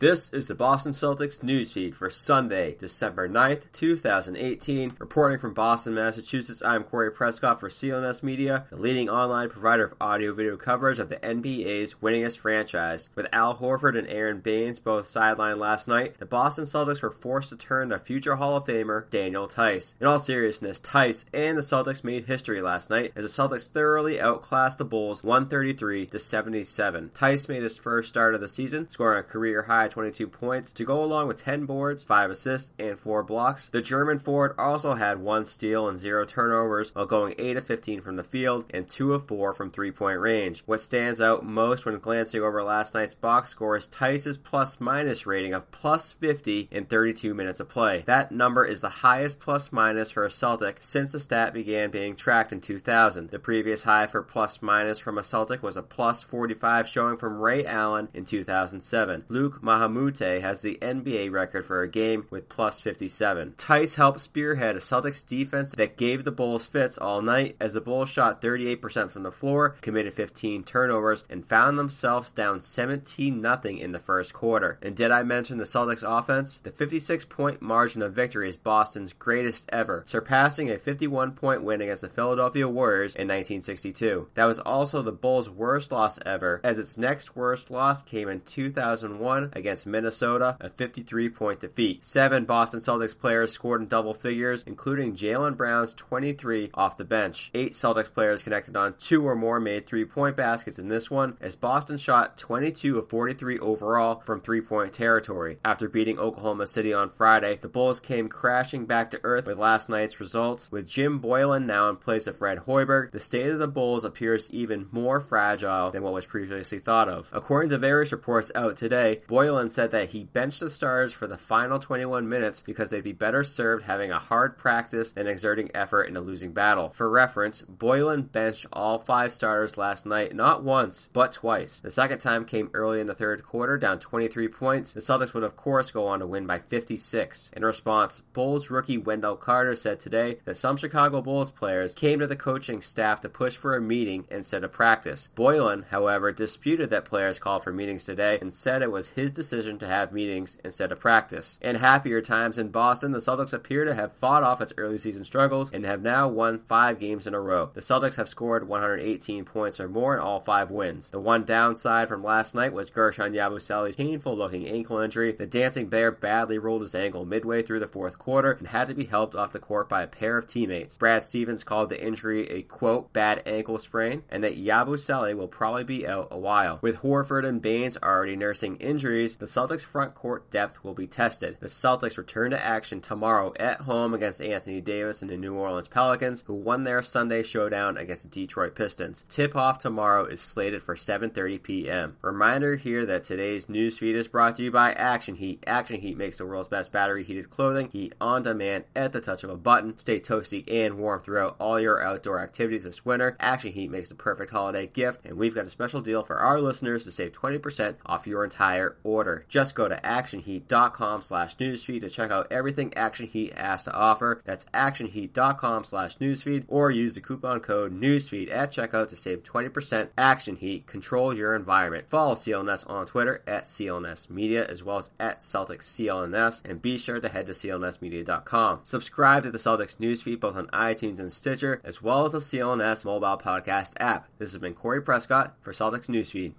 This is the Boston Celtics newsfeed for Sunday, December 9th, 2018. Reporting from Boston, Massachusetts, I'm Corey Prescott for CLNS Media, the leading online provider of audio-video coverage of the NBA's winningest franchise. With Al Horford and Aron Baynes both sidelined last night, the Boston Celtics were forced to turn to future Hall of Famer Daniel Theis. In all seriousness, Theis and the Celtics made history last night as the Celtics thoroughly outclassed the Bulls 133-77. Theis made his first start of the season, scoring a career-high 22 points to go along with 10 boards, 5 assists, and 4 blocks. The German forward also had 1 steal and 0 turnovers while going 8 of 15 from the field and 2 of 4 from three-point range. What stands out most when glancing over last night's box score is Theis' plus-minus rating of plus 50 in 32 minutes of play. That number is the highest plus-minus for a Celtic since the stat began being tracked in 2000. The previous high for plus-minus from a Celtic was a plus 45 showing from Ray Allen in 2007. Luke Mahamute has the NBA record for a game with plus 57. Theis helped spearhead a Celtics defense that gave the Bulls fits all night as the Bulls shot 38% from the floor, committed 15 turnovers, and found themselves down 17-0 in the first quarter. And did I mention the Celtics offense? The 56-point margin of victory is Boston's greatest ever, surpassing a 51-point win against the Philadelphia Warriors in 1962. That was also the Bulls' worst loss ever, as its next worst loss came in 2001 against Minnesota, a 53-point defeat. 7 Boston Celtics players scored in double figures, including Jaylen Brown's 23 off the bench. 8 Celtics players connected on 2 or more made 3-point baskets in this one, as Boston shot 22 of 43 overall from 3-point territory. After beating Oklahoma City on Friday, the Bulls came crashing back to earth with last night's results. With Jim Boylen now in place of Fred Hoiberg, the state of the Bulls appears even more fragile than what was previously thought of. According to various reports out today, Boylen said that he benched the starters for the final 21 minutes because they'd be better served having a hard practice than exerting effort in a losing battle. For reference, Boylen benched all 5 starters last night not once, but twice. The second time came early in the third quarter, down 23 points. The Celtics would of course go on to win by 56. In response, Bulls rookie Wendell Carter said today that some Chicago Bulls players came to the coaching staff to push for a meeting instead of practice. Boylen, however, disputed that players called for meetings today and said it was his decision to have meetings instead of practice. In happier times in Boston, the Celtics appear to have fought off its early season struggles and have now won 5 games in a row. The Celtics have scored 118 points or more in all 5 wins. The one downside from last night was Guerschon Yabusele's painful-looking ankle injury. The Dancing Bear badly rolled his ankle midway through the fourth quarter and had to be helped off the court by a pair of teammates. Brad Stevens called the injury a, quote, bad ankle sprain, and that Yabusele will probably be out a while. With Horford and Baynes already nursing injuries, the Celtics front court depth will be tested. The Celtics return to action tomorrow at home against Anthony Davis and the New Orleans Pelicans, who won their Sunday showdown against the Detroit Pistons. Tip-off tomorrow is slated for 7:30 p.m. Reminder here that today's newsfeed is brought to you by Action Heat. Action Heat makes the world's best battery-heated clothing. Heat on demand at the touch of a button. Stay toasty and warm throughout all your outdoor activities this winter. Action Heat makes the perfect holiday gift, and we've got a special deal for our listeners to save 20% off your entire order. Just go to actionheat.com/newsfeed to check out everything Action Heat has to offer. That's actionheat.com/newsfeed, or use the coupon code newsfeed at checkout to save 20%. Action Heat, control your environment. Follow CLNS on Twitter at CLNS Media as well as at Celtics CLNS, and be sure to head to clnsmedia.com. Subscribe to the Celtics newsfeed both on iTunes and Stitcher as well as the CLNS mobile podcast app. This has been Corey Prescott for Celtics Newsfeed.